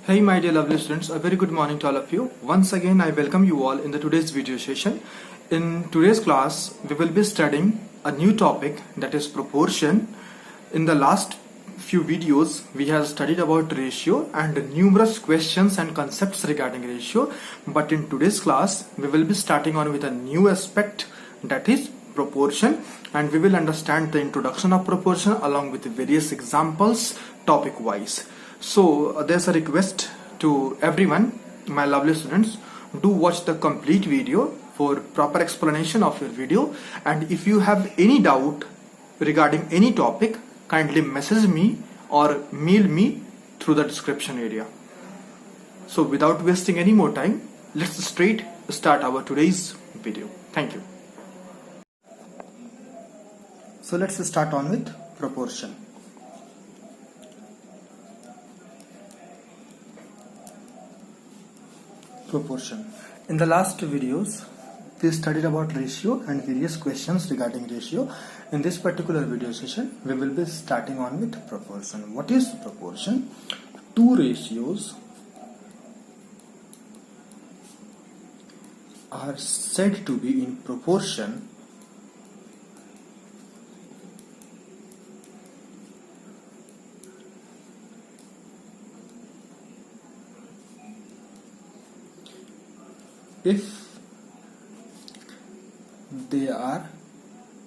Hey my dear lovely students, a very good morning to all of you. Once again I welcome you all in the today's video session. In today's class we will be studying a new topic, that is proportion. In the last few videos we have studied about ratio and numerous questions and concepts regarding ratio, but in today's class we will be starting on with a new aspect, that is proportion, and we will understand the introduction of proportion along with various examples topic wise. So there's a request to everyone, my lovely students, do watch the complete video for proper explanation of your video, and if you have any doubt regarding any topic, kindly message me or mail me through the description area. So without wasting any more time, let's straight start our today's video. Thank you. So let's start on with proportion. Proportion. In the last videos we studied about ratio and various questions regarding ratio. In this particular video session we will be starting on with proportion. What is proportion? Two ratios are said to be in proportion if they are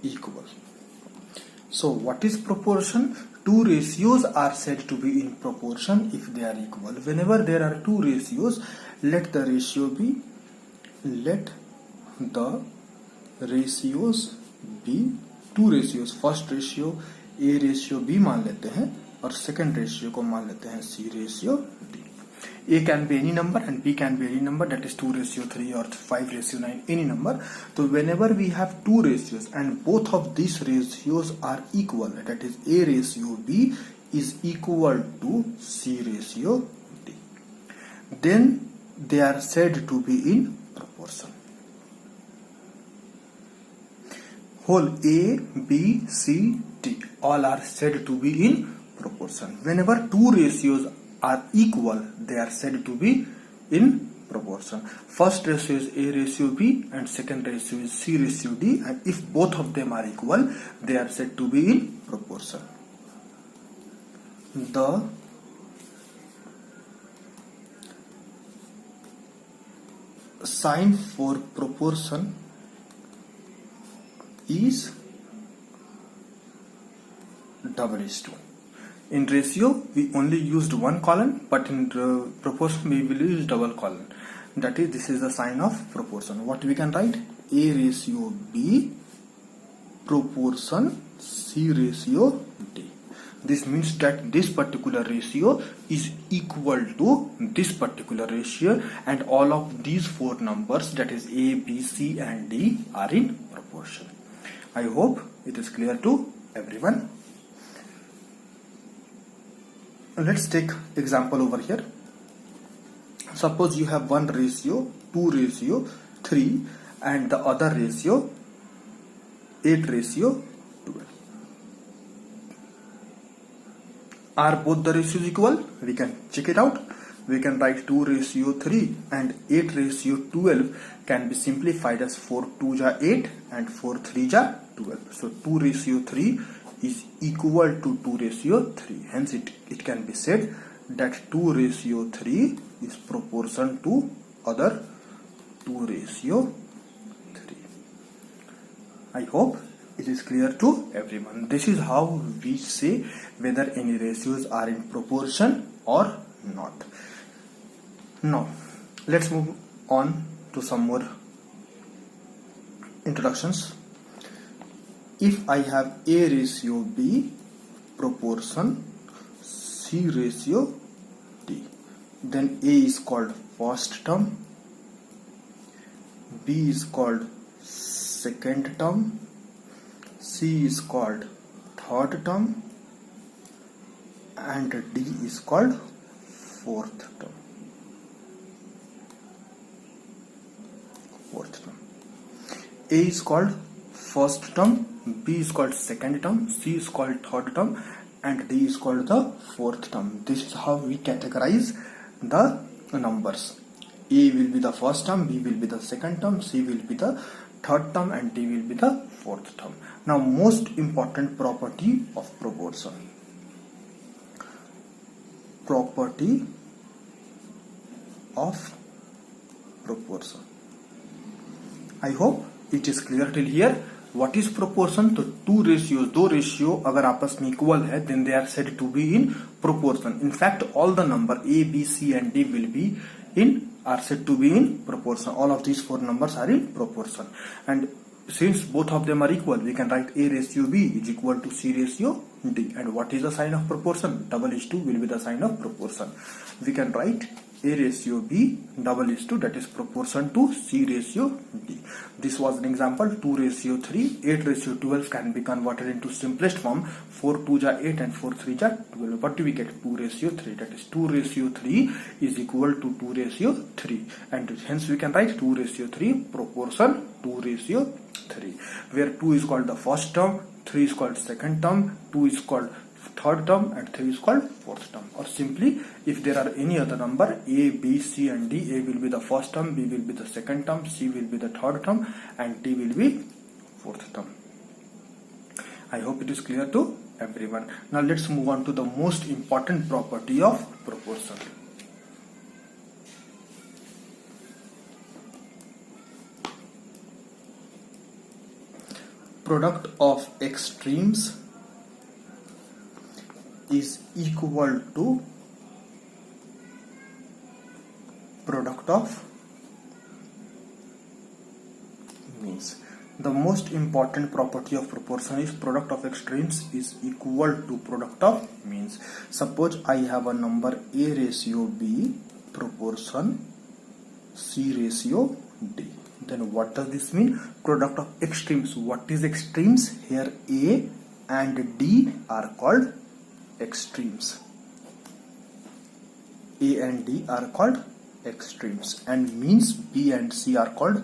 equal. So what is proportion? Two ratios are said to be in proportion if they are equal. Whenever there are two ratios, let the ratios be two ratios. First ratio A ratio B मान लेते हैं और second ratio को मान लेते हैं C ratio D. A can be any number and B can be any number, that is 2:3 or 5:9, any number. So whenever we have two ratios and both of these ratios are equal, that is A ratio B is equal to C ratio D, then they are said to be in proportion. Whole A, B, C, D all are said to be in proportion. Whenever two ratios are equal, they are said to be in proportion. First ratio is A ratio B and second ratio is C ratio D, and if both of them are equal, they are said to be in proportion. The sign for proportion is double-is-to. In ratio, we only used one column, but in proportion, we will use double column. That is, this is the sign of proportion. What we can write? A ratio B proportion C ratio D. This means that this particular ratio is equal to this particular ratio, and all of these four numbers, that is A, B, C, and D, are in proportion. I hope it is clear to everyone. Let's take example over here. Suppose you have one ratio, 2:3, and the other ratio 8:12. Are both the ratios equal? We can check it out. We can write 2:3 and 8:12 can be simplified as 4×2 = 8 and 4×3 = 12. So 2:3 is equal to 2:3. Hence it can be said that 2:3 is proportion to other 2:3. I hope it is clear to everyone. This is how we say whether any ratios are in proportion or not. Now let's move on to some more introductions. If I have A ratio B proportion C ratio D, then A is called first term, B is called second term, C is called third term, and D is called fourth term. A is called first term, B is called second term, C is called third term, and D is called the fourth term. This is how we categorize the numbers. A will be the first term, B will be the second term, C will be the third term, and D will be the fourth term. Now, most important property of proportion. Property of proportion. I hope it is clear till here. What is proportion? तो two ratios, दो ratio अगर आपस में equal है, then they are said to be in proportion. In fact, all the number A, B, C, and D will be are said to be in proportion. All of these four numbers are in proportion. And since both of them are equal, we can write A ratio B is equal to C ratio D. And what is the sign of proportion? Double is 2 will be the sign of proportion. We can write A ratio B double is 2, that is proportion to C ratio D. This was an example. 2 ratio 3, 8 ratio 12 can be converted into simplest form. 4 2 ja 8 and 4 3 ja 12. What do we get? 2 ratio 3. That is 2 ratio 3 is equal to 2 ratio 3. And hence we can write 2 ratio 3 proportion 2 ratio 3. Where 2 is called the first term, 3 is called second term, 2 is called third term, and 3 is called fourth term. Or simply, if there are any other number A, B, C, and D, A will be the first term, B will be the second term, C will be the third term, and D will be fourth term. I hope it is clear to everyone. Now let's move on to the most important property of proportion. Product of extremes is equal to product of means. The most important property of proportion is product of extremes is equal to product of means. Suppose I have a number A ratio B proportion C ratio D. Then what does this mean? Product of extremes. What is extremes? Here A and D are called extremes. A and D are called extremes, and means B and C are called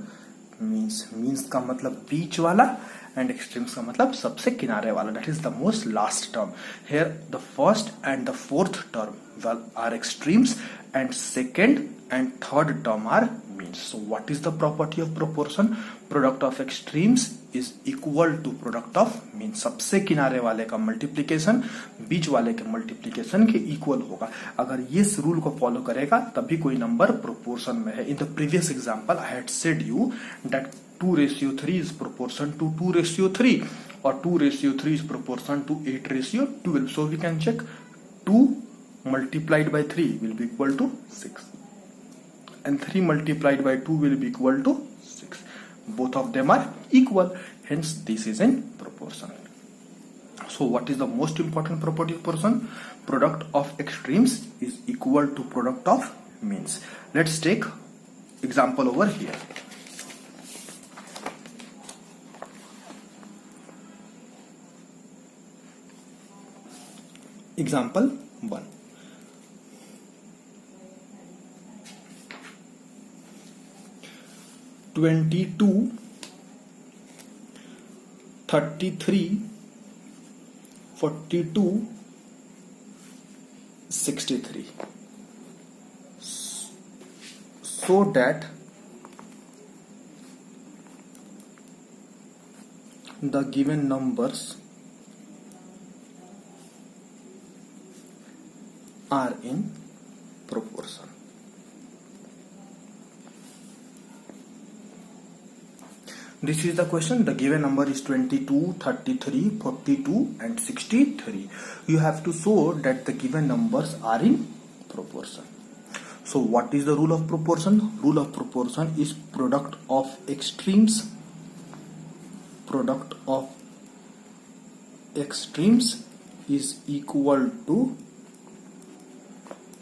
means. Means का मतलब बीच वाला and extremes का मतलब सबसे किनारे वाला. That is the most last term. Here the first and the fourth term are extremes, and second and third term are means. So what is the property of proportion? Product of extremes is equal to product of means. सबसे किनारे वाले का multiplication बीच वाले के multiplication के equal होगा. अगर ये इस रूल को फॉलो करेगा तभी कोई नंबर प्रोपोर्शन में है. In the previous example I had said you that 2 ratio 3 is proportion to 2 ratio 3, or 2 ratio 3 is proportion to 8 ratio 12. So we can check 2 multiplied by 3 will be equal to 6, and 3 multiplied by 2 will be equal to 6. Both of them are equal, hence this is in proportion. So what is the most important property of proportion? Product of extremes is equal to product of means. Let's take example over here. Example 1. (22, 33, 42, 63). So that the given numbers are in proportion. This is the question. The given number is 22, 33, 42 and 63. You have to show that the given numbers are in proportion. So what is the rule of proportion? Rule of proportion is product of extremes. Product of extremes is equal to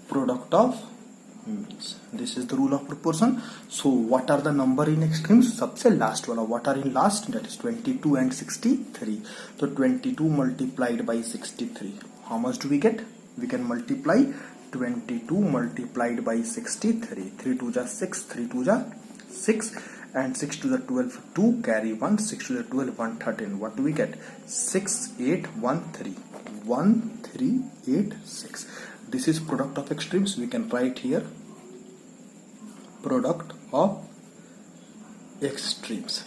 product of means. This is the rule of proportion. So what are the number in extremes? सबसे last वाला. What are in last? That is 22 and 63. So 22 multiplied by 63. How much do we get? We can multiply 22 multiplied by 63. 3 2 ja 6, 3 2 ja 6, and 6 to the 12 2, carry 1, 6 to the 12 1 13. What do we get? 6 8 1 3 1 3 8 6. this is product of extremes. We can write here product of extremes.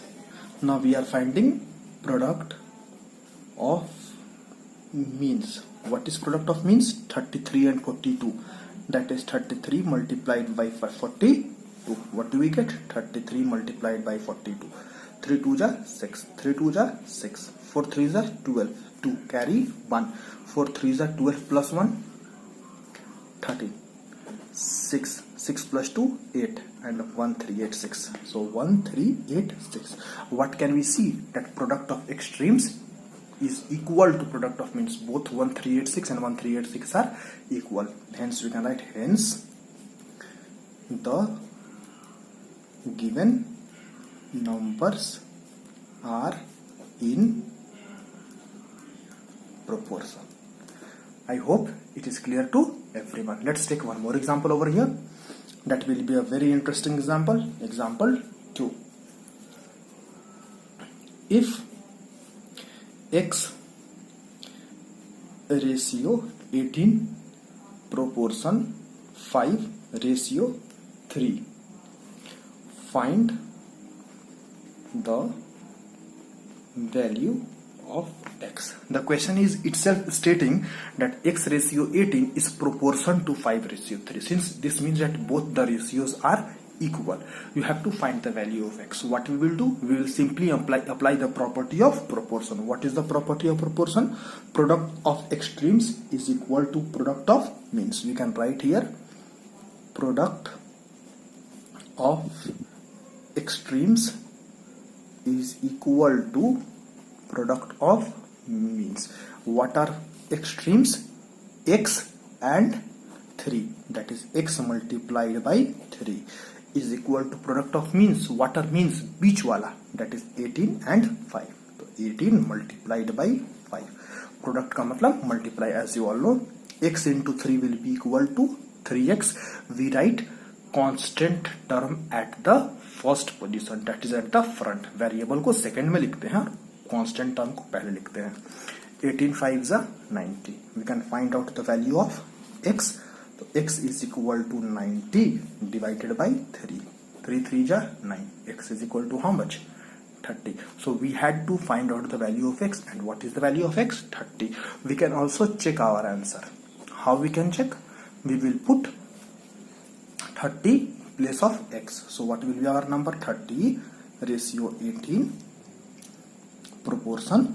Now we are finding product of means. What is product of means? 33 and 42. That is 33 multiplied by 42. What do we get? 33 multiplied by 42. 3 2 ja 6. 3 2 ja 6. 4 3 ja 12. 2 carry 1. 4 3 ja 12 plus 1 13. 6 6 plus 2 8 and 1386. So 1386. What can we see? That product of extremes is equal to product of means. Both 1386 and 1386 are equal. Hence we can write, hence the given numbers are in proportion. I hope it is clear to everyone. Let's take one more example over here. That will be a very interesting example. Example 2. If x ratio 18 proportion 5 ratio 3, find the value of x. The question is itself stating that x ratio 18 is proportion to 5 ratio 3. Since this means that both the ratios are equal, you have to find the value of x. What we will do? We will simply apply the property of proportion. What is the property of proportion? Product of extremes is equal to product of means. We can write here product of extremes is equal to product of means. What are extremes? X and 3. That is x multiplied by 3 is equal to product of means. What are means? Beach wala. That is 18 and 5. So 18 multiplied by 5. Product का मतलब multiply. As you all know, x into 3 will be equal to 3x. We write constant term at the first position. That is at the front. Variable को second में लिखते हैं, constant term को पहले लिखते हैं. 18 5s are 90. We can find out the value of x. So x is equal to 90 divided by 3. 3 3s are 9. X is equal to how much? 30. So we had to find out the value of x. And what is the value of x? 30. We can also check our answer. How we can check? We will put 30 place of x. So what will be our number? 30 ratio 18 proportion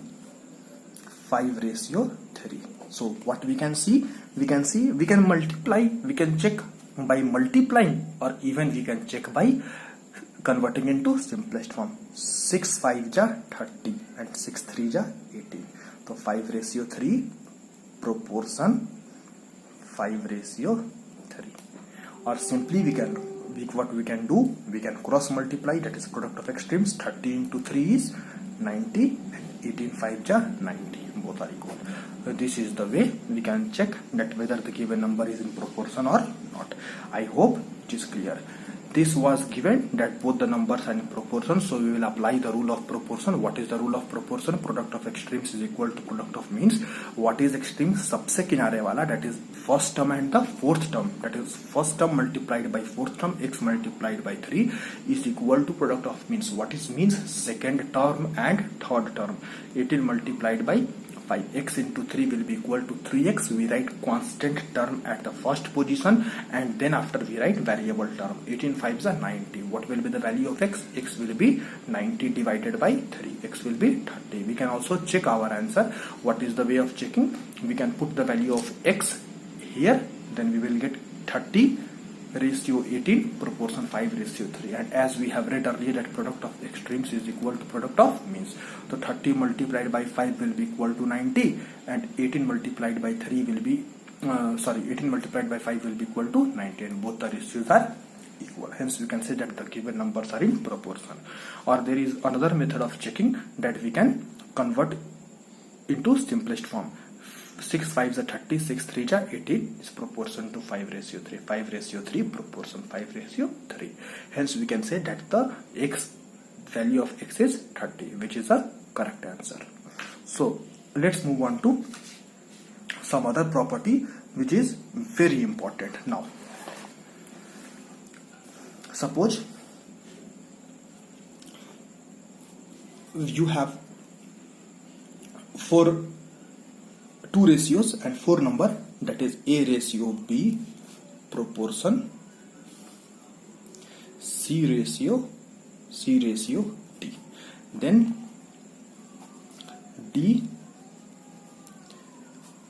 5 ratio 3. So what we can see? We can multiply, we can check by multiplying, or even we can check by converting into simplest form. 6 5 ja 30 and 6 3 ja 18. So 5 ratio 3 proportion 5 ratio 3. Or simply what we can do, we can cross multiply. That is product of extremes. 30 into 3 is 90 and 18 5 ja 90. Both are equal. So this is the way we can check that whether the given number is in proportion or not. I hope it is clear. This was given that both the numbers are in proportion, so we will apply the rule of proportion. What is the rule of proportion? Product of extremes is equal to product of means. What is extreme? सबसे किनारे वाला, that is first term and the fourth term. That is first term multiplied by fourth term, x multiplied by 3 is equal to product of means. What is means? Second term and third term. 18 multiplied by 5. X into 3 will be equal to 3x. We write constant term at the first position, and then after we write variable term. 18 5s are 90. What will be the value of x? X will be 90 divided by 3. X will be 30. We can also check our answer. What is the way of checking? We can put the value of x here, then we will get 30 ratio 18 proportion 5 ratio 3. And as we have read earlier that product of extremes is equal to product of means. So 30 multiplied by 5 will be equal to 90, and 18 multiplied by 3 will be 18 multiplied by 5 will be equal to 90, and both the ratios are equal. Hence we can say that the given numbers are in proportion. Or there is another method of checking that we can convert into simplest form. 6 5s are 30, 6 3s are 18 is proportion to 5 ratio 3. 5 ratio 3 proportion 5 ratio 3. Hence we can say that the x value of x is 30, which is a correct answer. So let's move on to some other property which is very important. Now suppose you have two ratios and 4 number, that is A ratio B proportion C ratio D. Then D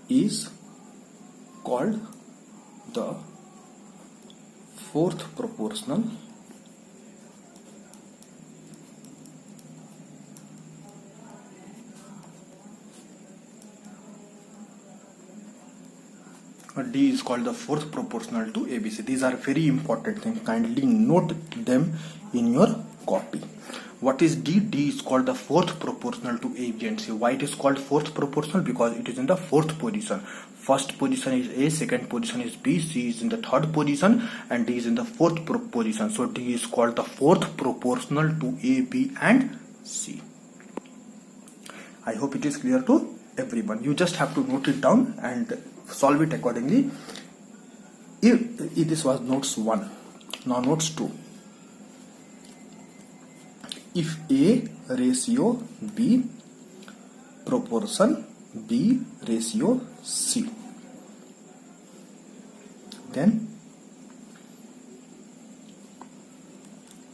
is called the fourth proportional D is called the fourth proportional to ABC. These are very important things. Kindly note them in your copy. What is D? D is called the fourth proportional to A, B and C. Why it is called fourth proportional? Because it is in the fourth position. First position is A, second position is B, C is in the third position and D is in the fourth position. So D is called the fourth proportional to A, B and C. I hope it is clear to everyone. You just have to note it down and solve it accordingly. If this was notes 1, now notes 2. If A ratio B proportion B ratio C, then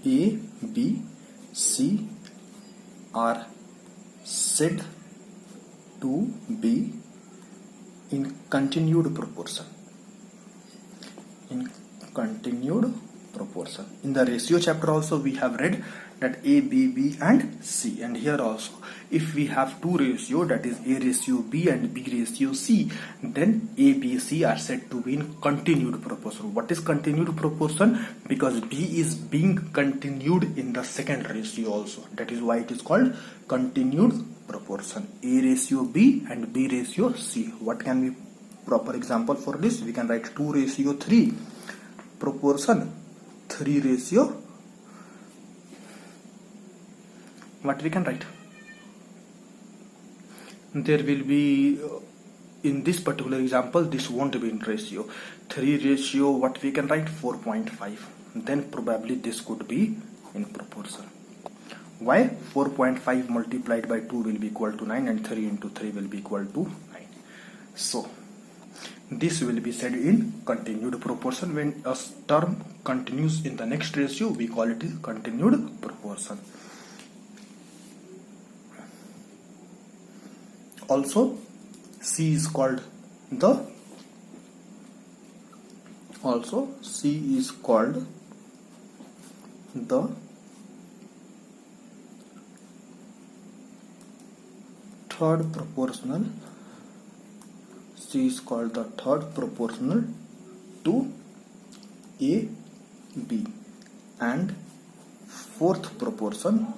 A, B, C are said to be in continued proportion. In continued proportion. In the ratio chapter also we have read that A, B, B and C, and here also if we have two ratio, that is A ratio B and B ratio C, then A, B, C are said to be in continued proportion. What is continued proportion? Because B is being continued in the second ratio also. That is why it is called continued proportion. A ratio B and B ratio C. What can be proper example for this? We can write 2 ratio 3 proportion 3 ratio. What we can write? There will be in this particular example, this won't be in ratio. 3 ratio, what we can write? 4.5. Then probably this could be in proportion. Why? 4.5 multiplied by 2 will be equal to 9 and 3 into 3 will be equal to 9. So this will be said in continued proportion. When a term continues in the next ratio, we call it continued proportion. Also C is called the third proportional. C is called the third proportional to A, B, and fourth proportion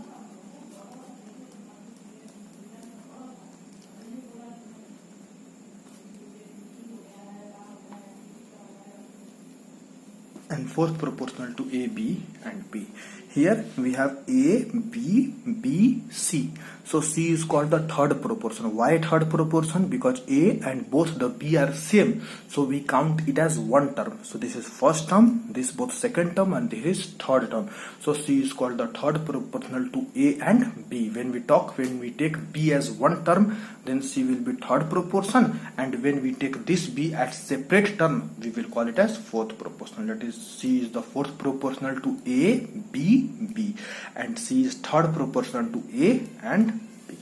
proportional to A, B and B. Here we have A, B, B, C. So C is called the third proportion. Why third proportion? Because A and both the B are same. So we count it as one term. So this is first term, this is both second term, and this is third term. So C is called the third proportional to A and B. When we take B as one term, then C will be third proportion, and when we take this B as separate term, we will call it as fourth proportional. That is, C is the fourth proportional to A, B, B, and C is third proportional to A and B.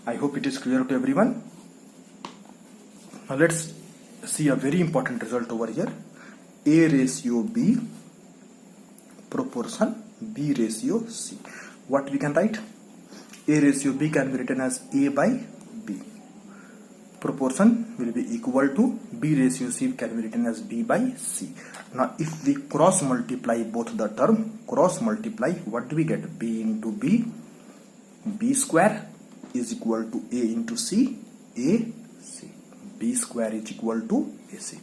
I hope it is clear to everyone. Now let's see a very important result over here. A ratio B proportion B ratio C. What we can write? A ratio B can be written as A by B. Proportion will be equal to B ratio C can be written as B by C. Now if we cross multiply both the term, what do we get? B into B, B square is equal to A into C, A, C. B square is equal to AC.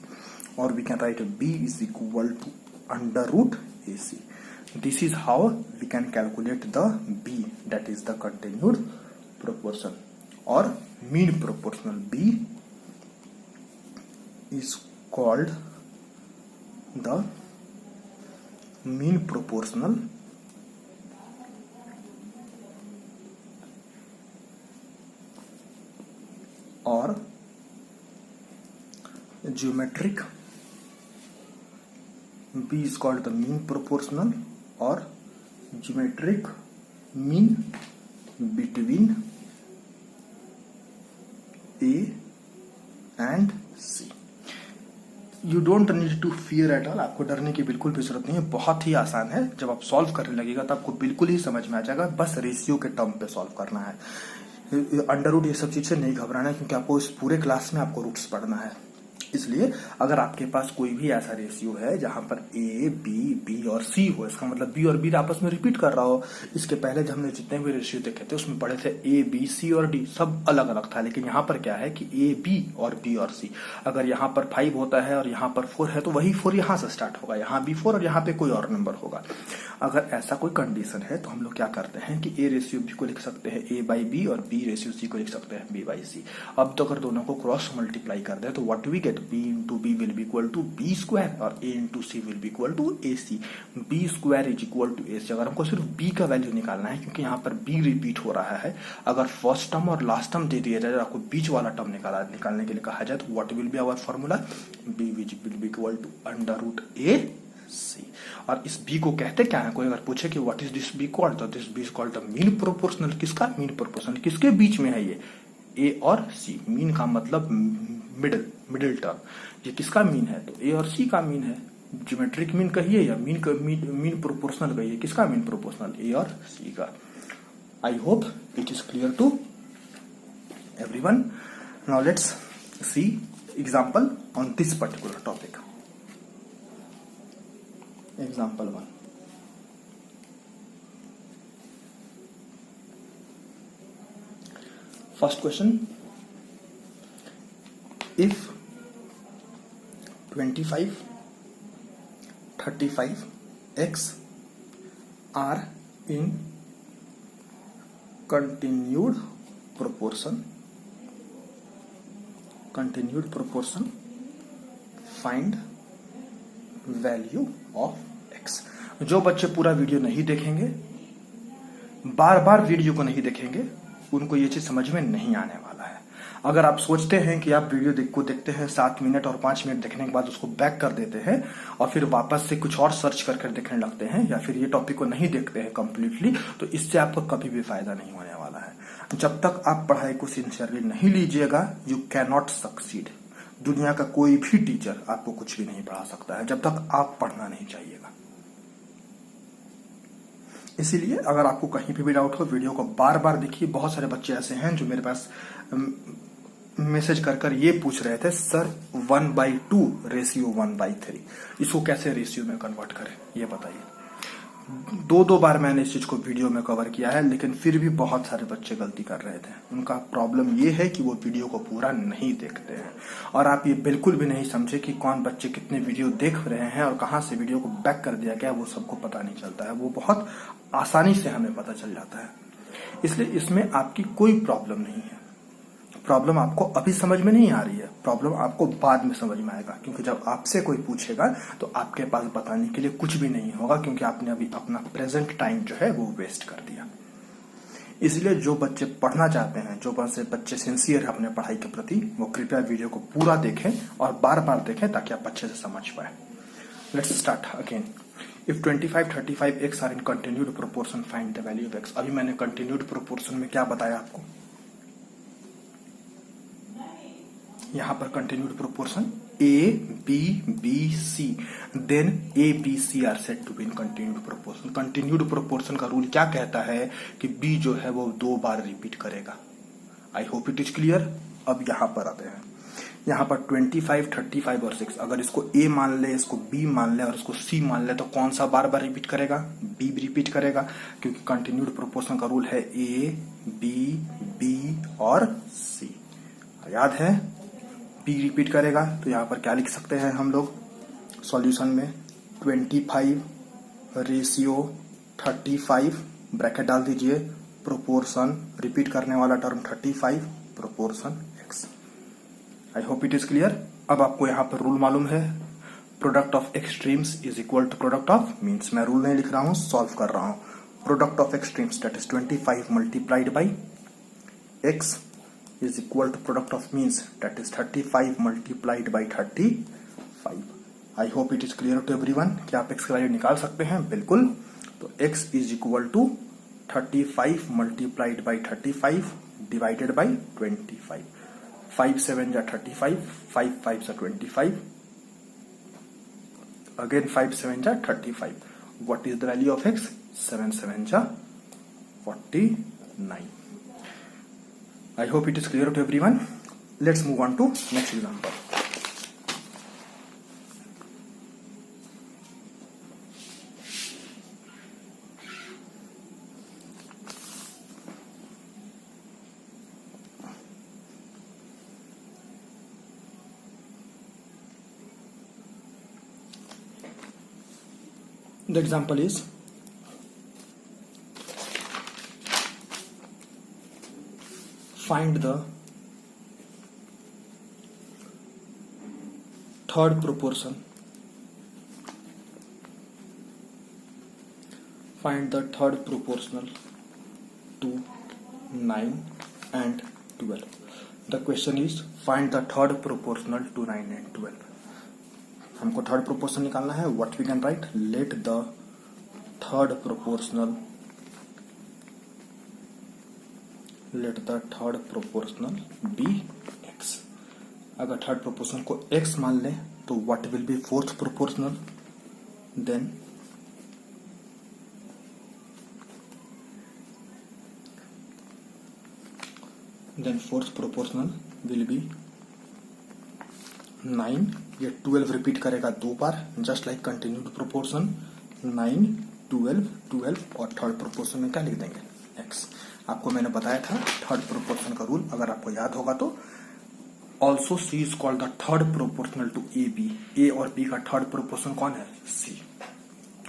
Or we can write B is equal to under root AC. This is how we can calculate the B, that is the continued proportion or mean proportional. B is called the mean proportional or geometric. B is called the mean proportional or geometric mean between A and C. You don't need to fear at all. आपको डरने की बिल्कुल भी जरूरत नहीं है, बहुत ही आसान है। जब आप सॉल्व करने लगेगा तो आपको बिल्कुल ही समझ में आ जाएगा। बस रेशियो के टर्म पे सॉल्व करना है। अंडर रूट ये सब चीज से नहीं घबराना है, क्योंकि आपको इस पूरे क्लास में आपको रूट्स पढ़ना है। इसलिए अगर आपके पास कोई भी ऐसा रेशियो है जहां पर ए बी और सी हो, इसका मतलब बी और बी आपस में रिपीट कर रहा हो। इसके पहले जब हमने जितने भी रेशियो देखे थे उसमें पढ़े थे ए बी सी और डी, सब अलग अलग था। लेकिन यहाँ पर क्या है कि ए बी और सी, अगर यहाँ पर 5 होता है और यहाँ पर 4 है तो वही 4 यहाँ से स्टार्ट होगा, यहाँ भी 4 और यहाँ पे कोई और नंबर होगा। अगर ऐसा कोई कंडीशन है तो हम लोग क्या करते हैं कि ए रेशियो बी को लिख सकते हैं ए बाई बी और बी रेशियो सी को लिख सकते हैं बी बाई सी। अब तो अगर दोनों को क्रॉस मल्टीप्लाई कर दे तो what we get, b into b will be equal to b square और a into c will be equal to a c. B square is equal to a c. अगर हमको सिर्फ बी का value निकालना है, क्योंकि यहाँ पर बी रिपीट हो रहा है, अगर फर्स्ट टर्म और लास्ट टर्म दे दिया जाए, आपको बीच वाला टर्म निकालने के लिए कहा जाए तो what will be our formula, b will be equal to under root a c. और इस बी को कहते क्या है, कोई अगर पूछे कि what is this b called, तो this b is called the mean proportional. किसका मीन प्रोपोर्शनल, किसके बीच में है ये, ए और सी। मीन का मतलब मिडिल टर्म। ये किसका मीन है, तो ए और सी का मीन है। ज्योमेट्रिक मीन कहिए या मीन प्रोपोर्शनल कहिए, किसका मीन प्रोपोर्शनल, ए और सी का। I hope it is clear to everyone. Now let's see example on this particular topic. Example 1. First question. If 25, 35, x are in continued proportion, find value of x. जो बच्चे पूरा video नहीं देखेंगे, बार बार video को नहीं देखेंगे, उनको ये चीज समझ में नहीं आने वाला है। अगर आप सोचते हैं कि आप वीडियो को देखते हैं 7 मिनट और 5 मिनट देखने के बाद उसको बैक कर देते हैं और फिर वापस से कुछ और सर्च करके देखने लगते हैं, या फिर ये टॉपिक को नहीं देखते हैं कंप्लीटली, तो इससे आपको कभी भी फायदा नहीं होने वाला है। जब तक आप पढ़ाई को सिंसियरली नहीं लीजिएगा, यू कैन नॉट सक्सीड। दुनिया का कोई भी टीचर आपको कुछ भी नहीं पढ़ा सकता है जब तक आप पढ़ना नहीं चाहिएगा। इसीलिए अगर आपको कहीं पे भी डाउट हो, वीडियो को बार बार देखिए। बहुत सारे बच्चे ऐसे हैं जो मेरे पास मैसेज कर ये पूछ रहे थे, सर 1/2 रेशियो 1/3, इसको कैसे रेशियो में कन्वर्ट करें, ये बताइए। 2 बार मैंने इस चीज को वीडियो में कवर किया है, लेकिन फिर भी बहुत सारे बच्चे गलती कर रहे थे। उनका प्रॉब्लम ये है कि वो वीडियो को पूरा नहीं देखते हैं। और आप ये बिल्कुल भी नहीं समझे कि कौन बच्चे कितने वीडियो देख रहे हैं और कहाँ से वीडियो को बैक कर दिया गया, वो सबको पता नहीं चलता है। वो बहुत आसानी से हमें पता चल जाता है। इसलिए इसमें आपकी कोई प्रॉब्लम नहीं है। प्रॉब्लम आपको अभी समझ में नहीं आ रही है, प्रॉब्लम आपको बाद में समझ में आएगा, क्योंकि जब आपसे कोई पूछेगा तो आपके पास बताने के लिए कुछ भी नहीं होगा, क्योंकि आपने अभी अपना प्रेजेंट टाइम जो है वो वेस्ट कर दिया। इसलिए जो बच्चे पढ़ना चाहते हैं, जो बच्चे सिंसियर है अपने पढ़ाई के प्रति, वो कृपया वीडियो को पूरा देखें और बार बार देखें ताकि आप अच्छे से समझ पाए। Let's start again. If 25, 35 x are in continued proportion, find the value of x। अभी मैंने कंटिन्यूड प्रोपोर्शन में क्या बताया आपको, यहां पर continued proportion A B B C, then A B C are said to be in continued proportion. Continued proportion का rule क्या कहता है कि बी जो है वो 2 बार रिपीट करेगा। आई होप इट इज क्लियर। अब यहां पर आते हैं, यहां पर 25, 35 और 6, अगर इसको ए मान ले, इसको बी मान ले और इसको सी मान ले, तो कौन सा बार बार रिपीट करेगा, बी रिपीट करेगा, क्योंकि कंटिन्यूड प्रोपोर्शन का रूल है ए बी बी और सी। याद है, बी रिपीट करेगा। तो यहां पर क्या लिख सकते हैं हम लोग सॉल्यूशन में, 25 रेशियो 35, ब्रैकेट डाल दीजिए, प्रोपोर्शन रिपीट करने वाला term 35 proportion x. I hope it is clear. अब आपको यहाँ पर रूल मालूम है, product of extremes is equal to product of means, मैं रूल नहीं लिख रहा हूँ, सॉल्व कर रहा हूँ। Product of extremes that is 25 multiplied by x is equal to product of means that is 35 multiplied by 35. I hope it is clear to everyone। क्या आप x का वैल्यू निकाल सकते हैं? बिल्कुल। तो x is equal to 35 multiplied by 35 divided by 25. 5 7 जा 35, 5 5 जा 25, again 5 7 जा 35. What is the value of x? 7 7 जा 49. I hope it is clear to everyone. Let's move on to next example. The example is find the third proportion. Find the third proportional to 9 and 12. The question is find the third proportional to 9 and 12. हमको third proportional निकालना है। What we can write? Let the third proportional be x। अगर third proportional को x मान लें तो what will be fourth proportional? Then fourth proportional will be 9। ये 12 repeat करेगा 2 बार, जस्ट लाइक कंटिन्यूड प्रोपोर्शन। 9 12 12 और थर्ड प्रोपोर्शन में क्या लिख देंगे? x। आपको मैंने बताया था थर्ड प्रोपोर्शन का रूल, अगर आपको याद होगा तो। Also c is called the third proportional to A b. A और बी का थर्ड प्रोपोर्शन कौन है? सी।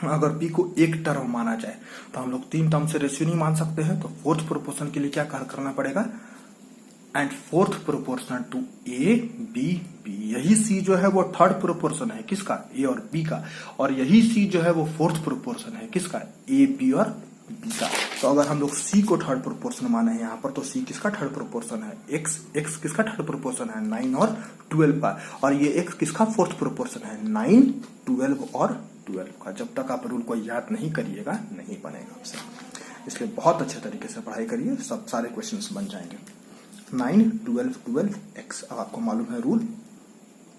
अगर बी को एक टर्म माना जाए तो हम लोग 3 टर्म से रेशियो नहीं मान सकते हैं, तो फोर्थ प्रोपोर्शन के लिए क्या करना पड़ेगा? And fourth proportional to A B B. यही सी जो है वो थर्ड प्रोपोर्शन है किसका? ए और बी का। और यही सी जो है वो फोर्थ प्रोपोर्शन है किसका? ए बी और बी का। तो अगर हम लोग सी को थर्ड प्रोपोर्शन माने हैं यहाँ पर, तो सी किसका थर्ड प्रोपोर्शन है? एक्स। एक्स किसका थर्ड प्रोपोर्शन है? 9 और 12 का। और ये एक्स किसका फोर्थ प्रोपोर्शन है? 9 12 और 12 का। जब तक आप रूल को याद नहीं करिएगा नहीं बनेगा आपसे, इसलिए बहुत अच्छे तरीके से पढ़ाई करिए, सब सारे क्वेश्चंस बन जाएंगे। 9 12 12 x। अब आपको मालूम है rule,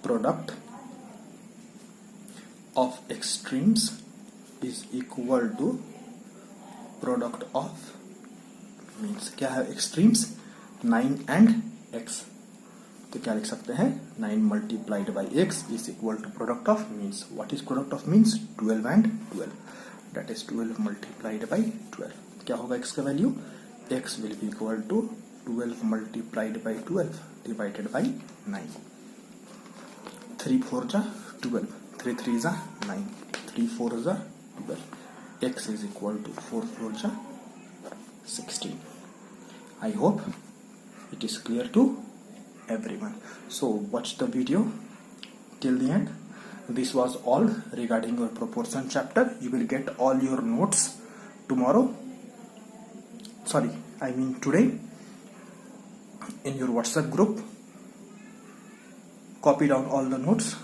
product of extremes is equal to product of means. क्या है एक्सट्रीम्स? 9 and x। तो क्या लिख सकते हैं? 9 multiplied by x is equal to product of means. What is product of means? 12 and 12, that is 12 multiplied by 12। क्या होगा x का value? x will be equal to 12 multiplied by 12 divided by 9। 3 4 जा 12, 3 3 जा 9, 3 4 जा 12। x is equal to 4 4 जा 16। I hope it is clear to everyone. So watch the video till the end. This was all regarding your proportion chapter. You will get all your notes tomorrow. Sorry, I mean today. In your WhatsApp group, copy down all the notes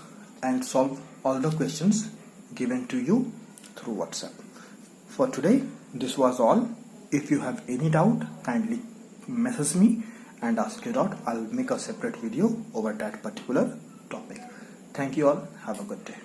and solve all the questions given to you through WhatsApp. For today, this was all. If you have any doubt, kindly message me and ask your doubt. I'll make a separate video over that particular topic. Thank you all. Have a good day.